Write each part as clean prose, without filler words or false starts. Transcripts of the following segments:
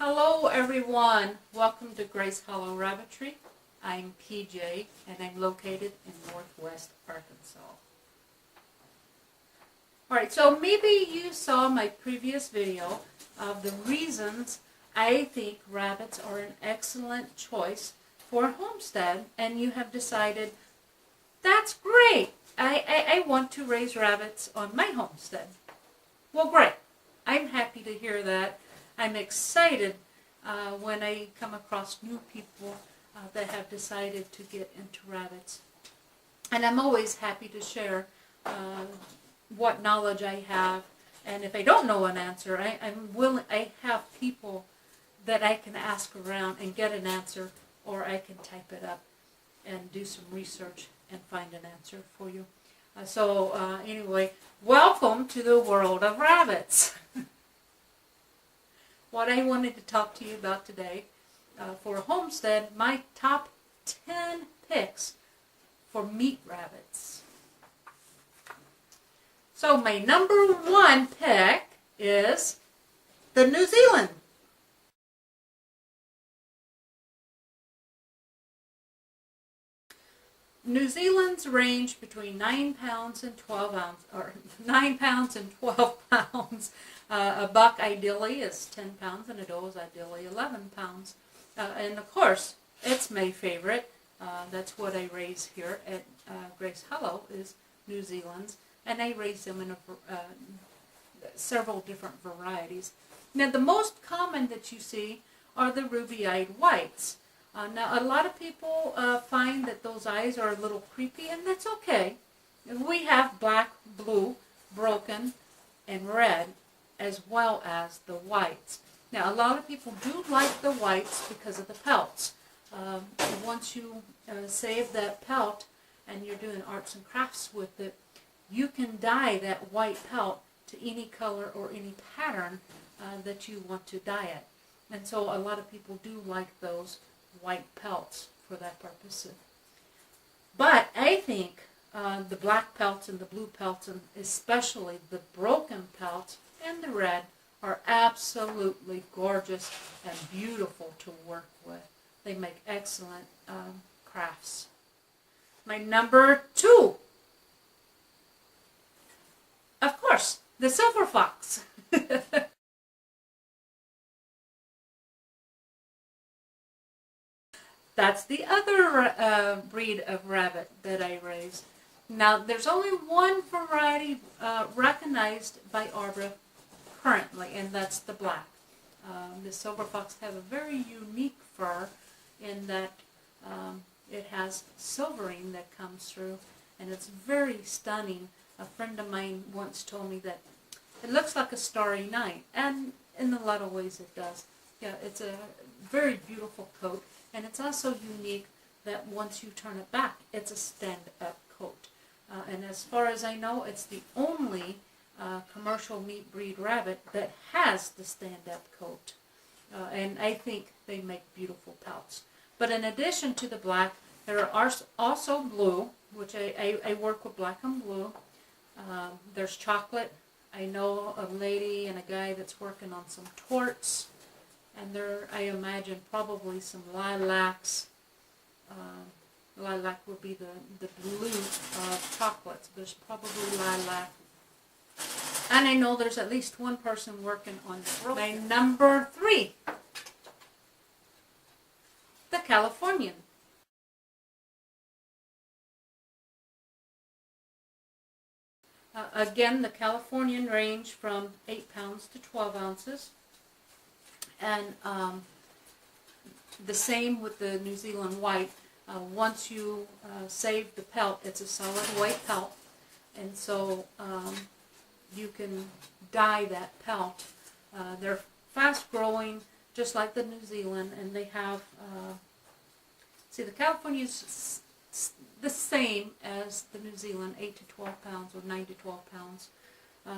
Hello everyone, welcome to Grace Hollow Rabbitry. I'm PJ and I'm located in Northwest Arkansas. Alright, so maybe you saw my previous video of the reasons I think rabbits are an excellent choice for a homestead, and you have decided, that's great, I want to raise rabbits on my homestead. Well, great, I'm happy to hear that. I'm excited when I come across new people that have decided to get into rabbits. And I'm always happy to share what knowledge I have. And if I don't know an answer, I have people that I can ask around and get an answer, or I can type it up and do some research and find an answer for you. Anyway, welcome to the world of rabbits. What I wanted to talk to you about today for a homestead, my top 10 picks for meat rabbits. So my number one pick is the New Zealand. New Zealand's range between 9 pounds and 12 ounces, or 9 pounds and 12 pounds. A buck ideally is 10 pounds and a doe is ideally 11 pounds. And of course, it's my favorite. That's what I raise here at Grace Hollow is New Zealand's, and I raise them in several different varieties. Now, the most common that you see are the ruby-eyed whites. Now, a lot of people find that those eyes are a little creepy, and that's okay. We have black, blue, broken, and red, as well as the whites. Now, a lot of people do like the whites because of the pelts. Once you save that pelt and you're doing arts and crafts with it, you can dye that white pelt to any color or any pattern that you want to dye it. And so a lot of people do like those white pelts for that purpose. But I think the black pelts and the blue pelts, and especially the broken pelts and the red, are absolutely gorgeous and beautiful to work with. They make excellent crafts. My number two, of course, the silver fox. That's the other breed of rabbit that I raise. Now, there's only one variety recognized by ARBA currently, and that's the black. The silver fox have a very unique fur in that it has silvering that comes through, and it's very stunning. A friend of mine once told me that it looks like a starry night, and in a lot of ways it does. Yeah, it's a very beautiful coat, and it's also unique that once you turn it back, it's a stand-up coat. And as far as I know, it's the only commercial meat breed rabbit that has the stand-up coat. And I think they make beautiful pelts. But in addition to the black, there are also blue, which I work with black and blue. There's chocolate. I know a lady and a guy that's working on some torts. And there, I imagine, probably some lilacs. Lilac would be the blue chocolates. There's probably lilac. And I know there's at least one person working on my number three, the Californian. Again, the Californian range from 8 pounds to 12 ounces. And the same with the New Zealand white. Once you save the pelt, it's a solid white pelt. And so you can dye that pelt. They're fast growing, just like the New Zealand, and they have, see, the California is the same as the New Zealand, 8 to 12 pounds or 9 to 12 pounds.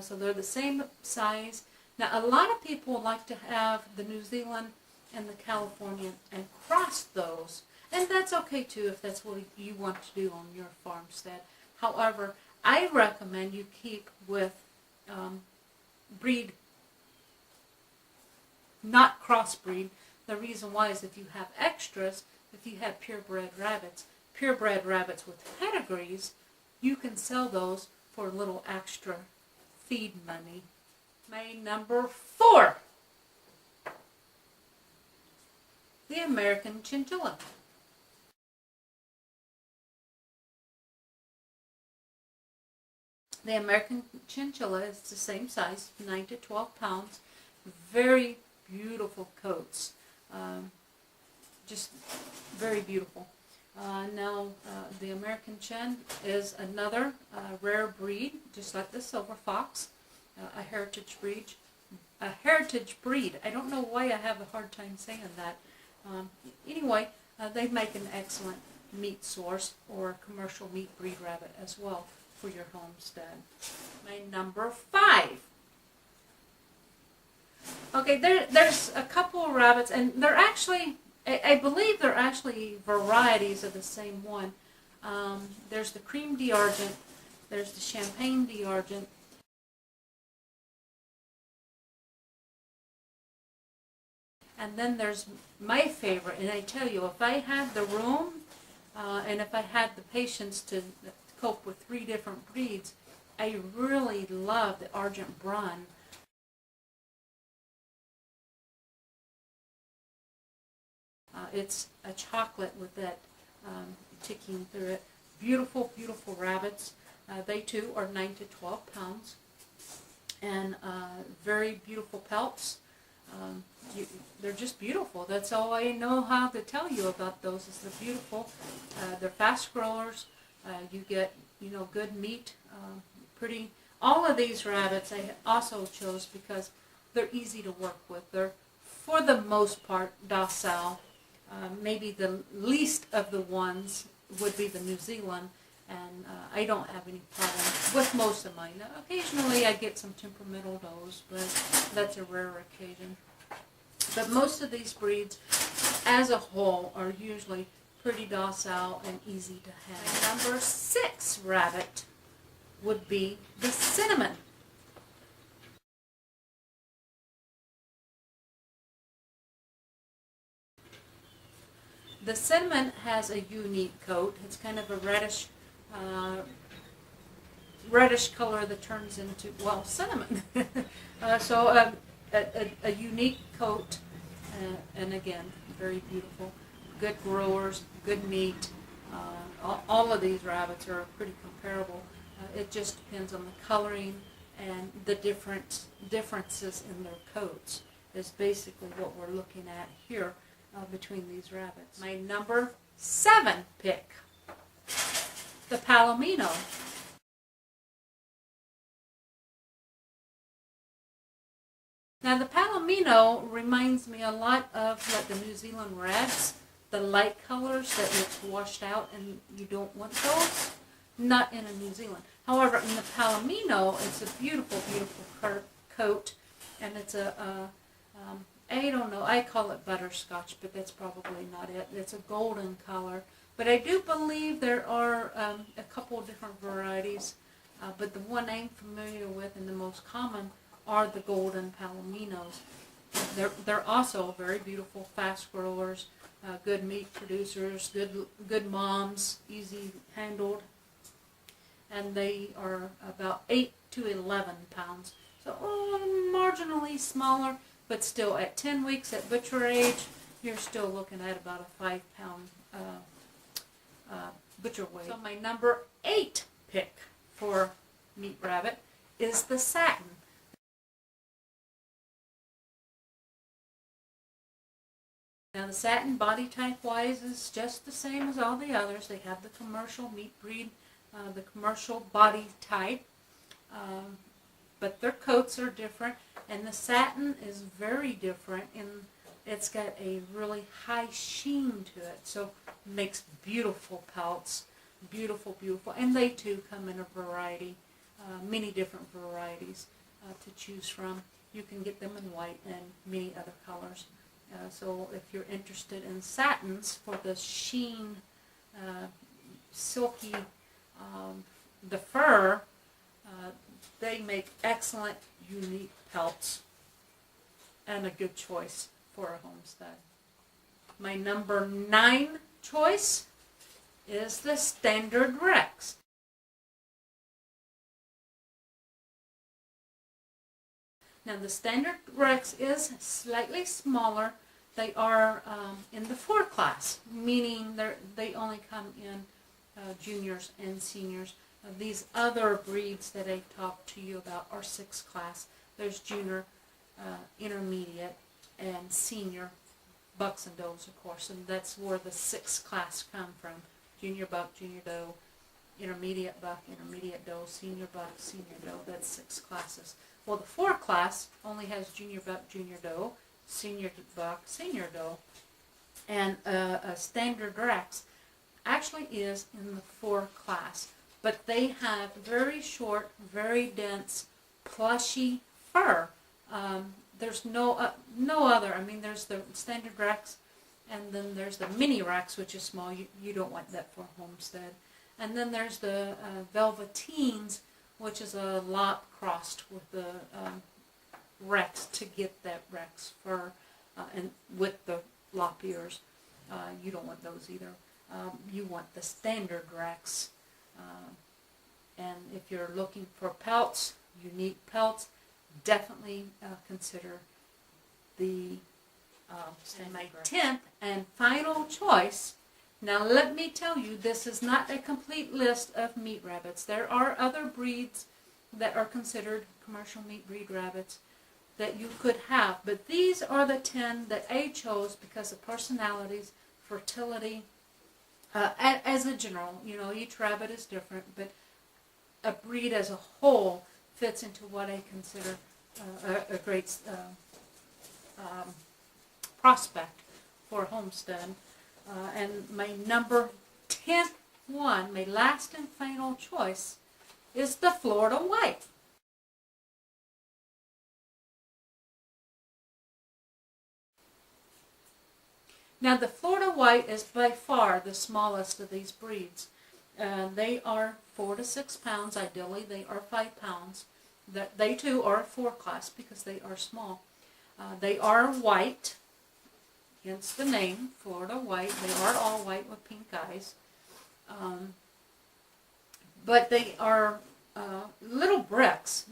So they're the same size. Now, a lot of people like to have the New Zealand and the Californian and cross those, and that's okay too if that's what you want to do on your farmstead. However, I recommend you keep with breed not crossbreed. The reason why is if you have extras, if you have purebred rabbits with pedigrees, you can sell those for a little extra feed money. My number 4, the American Chinchilla. The American Chinchilla is the same size, 9 to 12 pounds. Very beautiful coats. Just very beautiful. Now, the American Chin is another rare breed, just like the silver fox, a heritage breed. I don't know why I have a hard time saying that. Anyway, they make an excellent meat source or commercial meat breed rabbit as well for your homestead. My number 5. Okay, there's a couple of rabbits, and they're actually, I believe they're actually varieties of the same one. There's the cream d'Argent, there's the champagne d'Argent, and then there's my favorite. And I tell you, if I had the room and if I had the patience to cope with 3 different breeds, I really love the Argent Brun. It's a chocolate with that ticking through it. Beautiful, beautiful rabbits. They too are 9 to 12 pounds. And very beautiful pelts. They're just beautiful. That's all I know how to tell you about those, is they're beautiful. They're fast growers. You get, good meat. Pretty. All of these rabbits I also chose because they're easy to work with. They're, for the most part, docile. Maybe the least of the ones would be the New Zealand, and I don't have any problem with most of mine. Now, occasionally I get some temperamental does, but that's a rare occasion. But most of these breeds, as a whole, are usually pretty docile and easy to have. Number 6 rabbit would be the cinnamon. The cinnamon has a unique coat. It's kind of a reddish color that turns into, well, cinnamon. So a unique coat, and again, very beautiful. Good growers, good meat. All of these rabbits are pretty comparable. It just depends on the coloring and the differences in their coats is basically what we're looking at here. Between these rabbits. My number 7 pick, the Palomino. Now the Palomino reminds me a lot of like the New Zealand Reds, the light colors that looks washed out, and you don't want those. Not in a New Zealand. However, in the Palomino, it's a beautiful, beautiful coat, and it's I don't know, I call it butterscotch, but that's probably not it. It's a golden color. But I do believe there are a couple of different varieties, but the one I'm familiar with and the most common are the golden Palominos. They're also very beautiful, fast growers, good meat producers, good moms, easy handled. And they are about 8 to 11 pounds. So marginally smaller. But still, at 10 weeks at butcher age, you're still looking at about a 5-pound butcher weight. So my number 8 pick for meat rabbit is the Satin. Now the Satin, body type wise, is just the same as all the others. They have the commercial meat breed, the commercial body type. But their coats are different, and the Satin is very different, and it's got a really high sheen to it, so it makes beautiful pelts, beautiful, beautiful, and they too come in a variety, many different varieties to choose from. You can get them in white and many other colors. So if you're interested in satins for the sheen, silky, the fur, they make excellent, unique pelts. and a good choice for a homestead. My number 9 choice is the Standard Rex. Now the Standard Rex is slightly smaller. They are in the 4 class, meaning they only come in juniors and seniors. These other breeds that I talked to you about are 6 class. There's junior, intermediate, and senior bucks and does, of course, and that's where the 6 class come from. Junior buck, junior doe, intermediate buck, intermediate doe, senior buck, senior doe. That's 6 classes. Well, the 4 class only has junior buck, junior doe, senior buck, senior doe, and a Standard Rex actually is in the 4 class, but they have very short, very dense, plushy fur. There's no other. I mean, there's the Standard Rex, and then there's the Mini Rex, which is small. You don't want that for homestead. And then there's the Velveteens, which is a lot crossed with the Rex to get that Rex fur, and with the lop ears. You don't want those either. You want the Standard Rex. And if you're looking for pelts, unique pelts, definitely consider the my 10th and final choice. Now let me tell you, this is not a complete list of meat rabbits. There are other breeds that are considered commercial meat breed rabbits that you could have, but these are the 10 that I chose because of personalities, fertility, as a general. You know, each rabbit is different, but a breed as a whole fits into what I consider a great prospect for homestead. And my number 10th one, my last and final choice, is the Florida White. Now the Florida White is by far the smallest of these breeds. They are 4 to 6 pounds. Ideally they are 5 pounds. They too are 4 class because they are small. They are white, hence the name, Florida White. They are all white with pink eyes. But they are little bricks.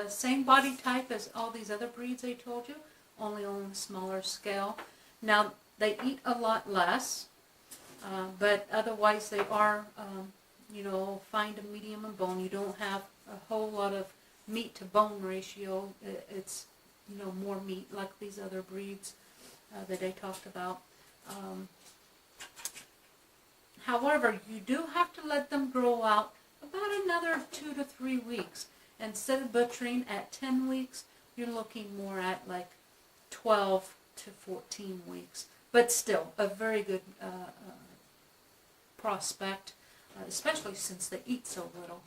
Same body type as all these other breeds I told you, only on a smaller scale. Now they eat a lot less, but otherwise they are, you know, fine to medium in bone. You don't have a whole lot of meat to bone ratio. It's, you know, more meat like these other breeds that I talked about. However, you do have to let them grow out about another 2 to 3 weeks. Instead of butchering at 10 weeks, you're looking more at like 12 to 14 weeks. But still, a very good prospect, especially since they eat so little.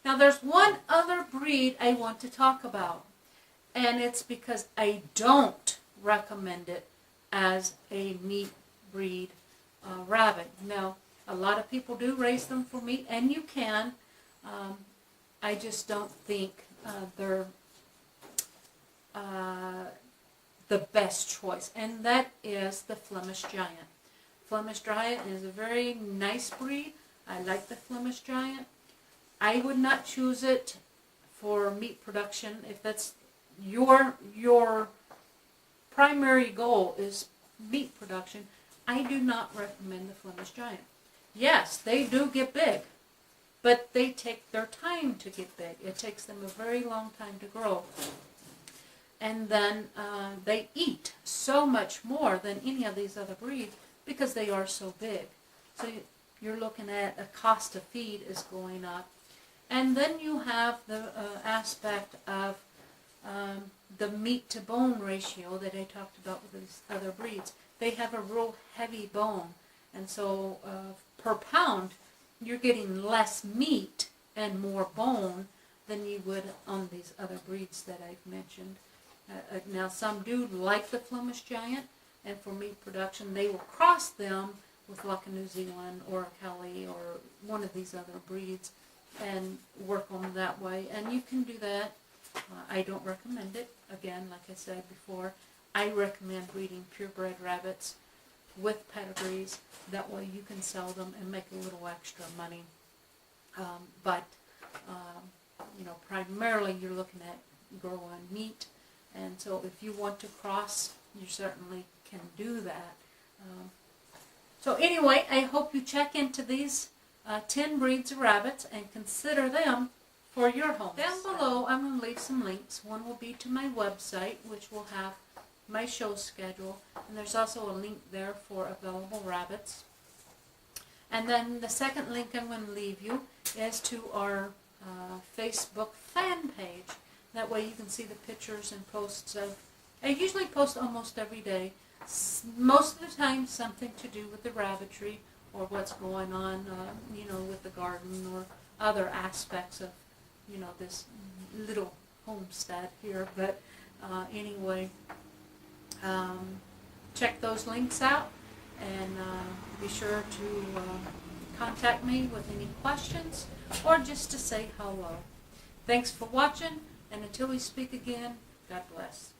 Now there's one other breed I want to talk about, and it's because I don't recommend it as a meat breed rabbit. Now, a lot of people do raise them for meat, and you can. I just don't think they're the best choice, and that is the Flemish Giant. Flemish Giant is a very nice breed. I like the Flemish Giant. I would not choose it for meat production. If that's your primary goal is meat production, I do not recommend the Flemish Giant. Yes, they do get big, but they take their time to get big. It takes them a very long time to grow. And then they eat so much more than any of these other breeds because they are so big. So you're looking at a cost of feed is going up. And then you have the aspect of the meat to bone ratio that I talked about with these other breeds. They have a real heavy bone, and so per pound you're getting less meat and more bone than you would on these other breeds that I've mentioned. Now some do like the Flemish Giant, and for meat production they will cross them with like a New Zealand or a Cali or one of these other breeds and work on them that way, and you can do that. I don't recommend it. Again, like I said before, I recommend breeding purebred rabbits with pedigrees. That way you can sell them and make a little extra money. But primarily you're looking at growing meat. And so if you want to cross, you certainly can do that. So anyway, I hope you check into these 10 breeds of rabbits and consider them for your home. Down below, I'm going to leave some links. One will be to my website, which will have my show schedule, and there's also a link there for available rabbits. And then the second link I'm going to leave you is to our Facebook fan page. That way you can see the pictures and posts of, I usually post almost every day, most of the time something to do with the rabbitry or what's going on, with the garden or other aspects of, this little homestead here. But anyway, check those links out, and be sure to contact me with any questions or just to say hello. Thanks for watching, and until we speak again, God bless.